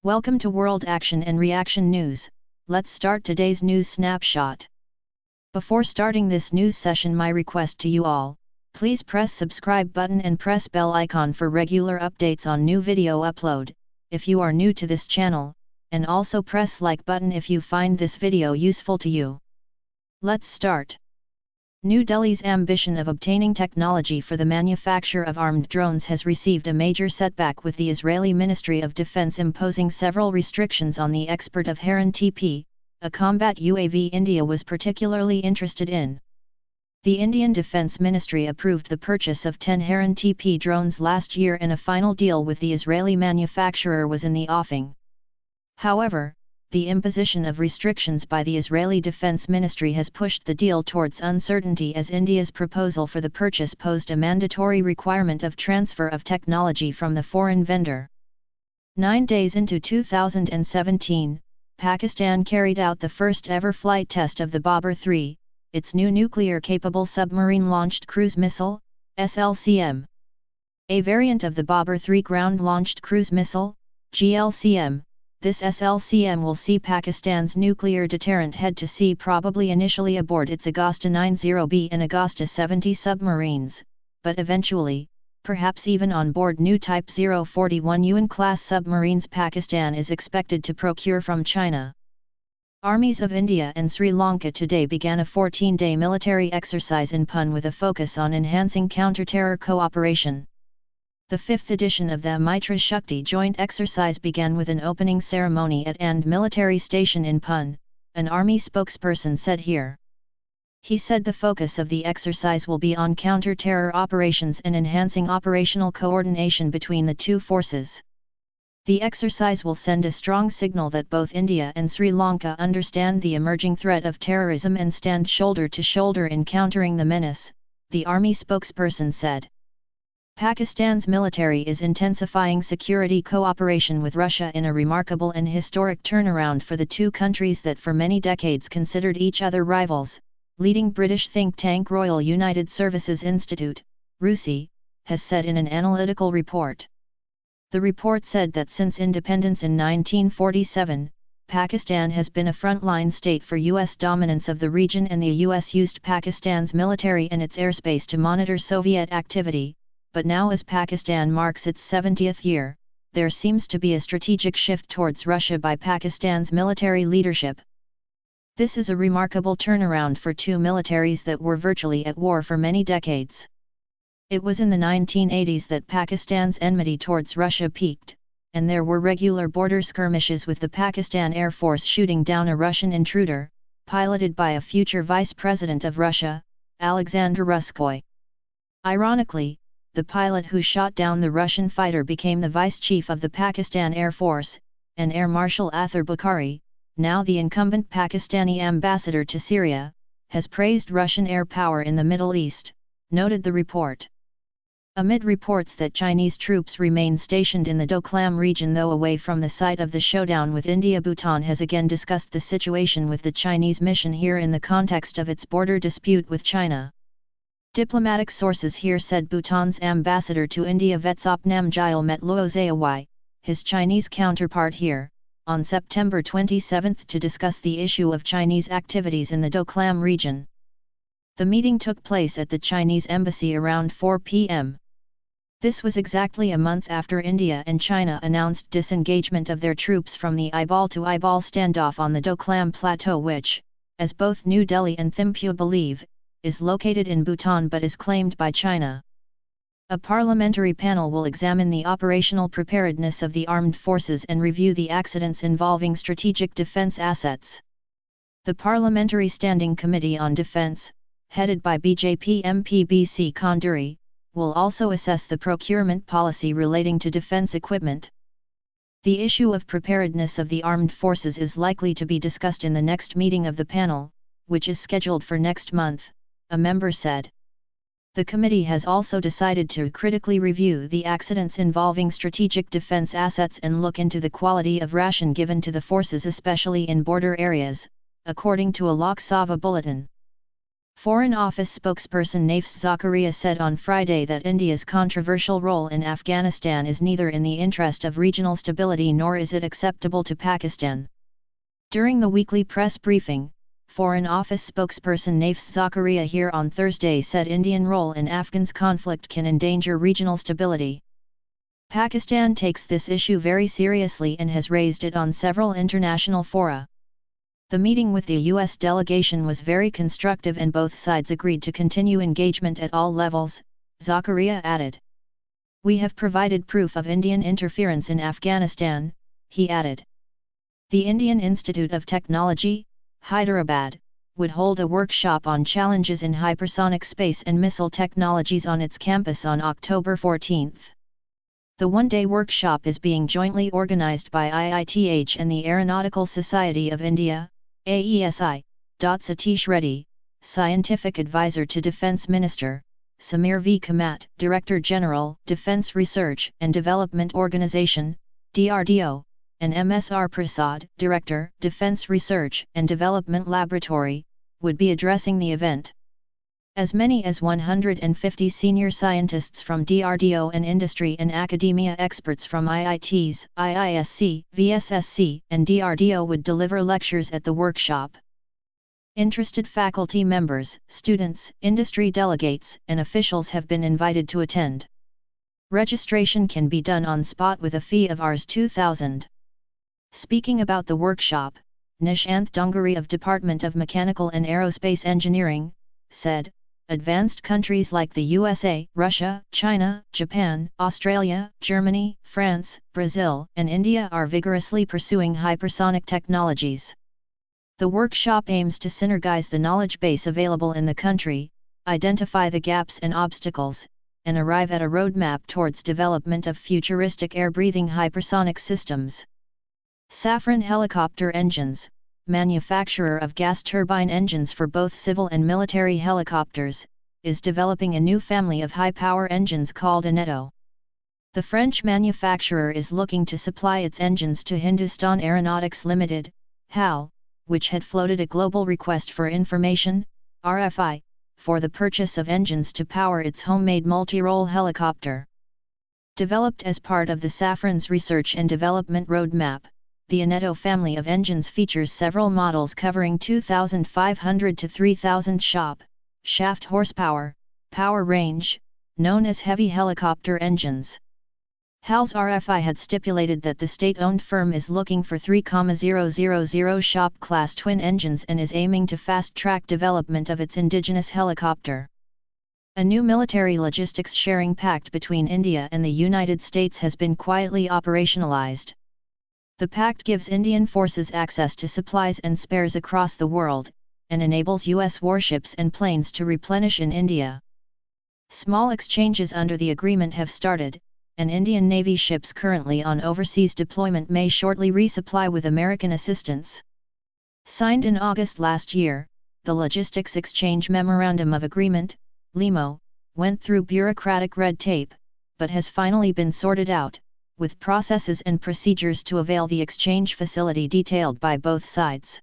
Welcome to World Action and Reaction News. Let's start today's news snapshot. Before starting this news session, my request to you all, please press subscribe button and press bell icon for regular updates on new video upload, if you are new to this channel, and also press like button if you find this video useful to you. Let's start. New Delhi's ambition of obtaining technology for the manufacture of armed drones has received a major setback, with the Israeli Ministry of Defense imposing several restrictions on the export of Heron TP, a combat UAV India was particularly interested in. The Indian Defense Ministry approved the purchase of 10 Heron TP drones last year, and a final deal with the Israeli manufacturer was in the offing. However, the imposition of restrictions by the Israeli Defense Ministry has pushed the deal towards uncertainty, as India's proposal for the purchase posed a mandatory requirement of transfer of technology from the foreign vendor. 9 days into 2017, Pakistan carried out the first ever flight test of the Babur-3, its new nuclear-capable submarine-launched cruise missile, SLCM. A variant of the Babur-3 ground-launched cruise missile, GLCM. This SLCM will see Pakistan's nuclear deterrent head to sea, probably initially aboard its Agasta 90B and Agasta 70 submarines, but eventually, perhaps even on board new Type 041 UN-class submarines Pakistan is expected to procure from China. Armies of India and Sri Lanka today began a 14-day military exercise in Pune with a focus on enhancing counter-terror cooperation. The 5th edition of the Mitra Shakti joint exercise began with an opening ceremony at And Military Station in Pune, an army spokesperson said here. He said the focus of the exercise will be on counter-terror operations and enhancing operational coordination between the two forces. The exercise will send a strong signal that both India and Sri Lanka understand the emerging threat of terrorism and stand shoulder to shoulder in countering the menace, the army spokesperson said. Pakistan's military is intensifying security cooperation with Russia in a remarkable and historic turnaround for the two countries that for many decades considered each other rivals, leading British think tank Royal United Services Institute, RUSI, has said in an analytical report. The report said that since independence in 1947, Pakistan has been a frontline state for U.S. dominance of the region, and the U.S. used Pakistan's military and its airspace to monitor Soviet activity. But now, as Pakistan marks its 70th year, there seems to be a strategic shift towards Russia by Pakistan's military leadership. This is a remarkable turnaround for two militaries that were virtually at war for many decades. It was in the 1980s that Pakistan's enmity towards Russia peaked, and there were regular border skirmishes with the Pakistan Air Force shooting down a Russian intruder, piloted by a future Vice President of Russia, Alexander Ruskoy. Ironically, the pilot who shot down the Russian fighter became the Vice Chief of the Pakistan Air Force, and Air Marshal Athar Bukhari, now the incumbent Pakistani ambassador to Syria, has praised Russian air power in the Middle East, noted the report. Amid reports that Chinese troops remain stationed in the Doklam region, though away from the site of the showdown with India, Bhutan has again discussed the situation with the Chinese mission here in the context of its border dispute with China. Diplomatic sources here said Bhutan's ambassador to India Vetsop Namgyal met Luo Zhaowai, his Chinese counterpart here, on September 27 to discuss the issue of Chinese activities in the Doklam region. The meeting took place at the Chinese embassy around 4 p.m. This was exactly a month after India and China announced disengagement of their troops from the eyeball-to-eyeball standoff on the Doklam Plateau, which, as both New Delhi and Thimphu believe, is located in Bhutan but is claimed by China. A parliamentary panel will examine the operational preparedness of the armed forces and review the accidents involving strategic defense assets. The Parliamentary Standing Committee on Defense, headed by BJP MP B.C. Kanduri, will also assess the procurement policy relating to defense equipment. The issue of preparedness of the armed forces is likely to be discussed in the next meeting of the panel, which is scheduled for next month, a member said. The committee has also decided to critically review the accidents involving strategic defense assets and look into the quality of ration given to the forces, especially in border areas, according to a Lok Sabha bulletin. Foreign Office spokesperson Nafis Zakaria said on Friday that India's controversial role in Afghanistan is neither in the interest of regional stability nor is it acceptable to Pakistan. During the weekly press briefing, Foreign Office spokesperson Nafis Zakaria here on Thursday said Indian role in Afghan's conflict can endanger regional stability. Pakistan takes this issue very seriously and has raised it on several international fora. The meeting with the U.S. delegation was very constructive and both sides agreed to continue engagement at all levels, Zakaria added. We have provided proof of Indian interference in Afghanistan, he added. The Indian Institute of Technology, Hyderabad, would hold a workshop on challenges in hypersonic space and missile technologies on its campus on October 14. The one-day workshop is being jointly organized by Iit-H and the Aeronautical Society of India, AESI. Satish Reddy, Scientific Advisor to Defence Minister, Samir V. Kamat, Director General, Defence Research and Development Organisation, DRDO, and MSR Prasad, Director, Defence Research and Development Laboratory, would be addressing the event. As many as 150 senior scientists from DRDO and industry and academia experts from IITs, IISC, VSSC, and DRDO would deliver lectures at the workshop. Interested faculty members, students, industry delegates, and officials have been invited to attend. Registration can be done on spot with a fee of Rs 2,000. Speaking about the workshop, Nishant Dongari of Department of Mechanical and Aerospace Engineering, said, advanced countries like the USA, Russia, China, Japan, Australia, Germany, France, Brazil, and India are vigorously pursuing hypersonic technologies. The workshop aims to synergize the knowledge base available in the country, identify the gaps and obstacles, and arrive at a roadmap towards development of futuristic air-breathing hypersonic systems. SAFRAN Helicopter Engines, manufacturer of gas turbine engines for both civil and military helicopters, is developing a new family of high-power engines called Iit-H. The French manufacturer is looking to supply its engines to Hindustan Aeronautics Limited, HAL, which had floated a global request for information, RFI, for the purchase of engines to power its homemade multi-role helicopter. Developed as part of the SAFRAN's research and development roadmap, the Iit-H family of engines features several models covering 2,500 to 3,000 shaft horsepower, power range, known as heavy helicopter engines. HAL's RFI had stipulated that the state-owned firm is looking for 3,000 shop-class twin engines and is aiming to fast-track development of its indigenous helicopter. A new military logistics sharing pact between India and the United States has been quietly operationalized. The pact gives Indian forces access to supplies and spares across the world, and enables U.S. warships and planes to replenish in India. Small exchanges under the agreement have started, and Indian Navy ships currently on overseas deployment may shortly resupply with American assistance. Signed in August last year, the Logistics Exchange Memorandum of Agreement, LEMO, went through bureaucratic red tape, but has finally been sorted out, with processes and procedures to avail the exchange facility detailed by both sides.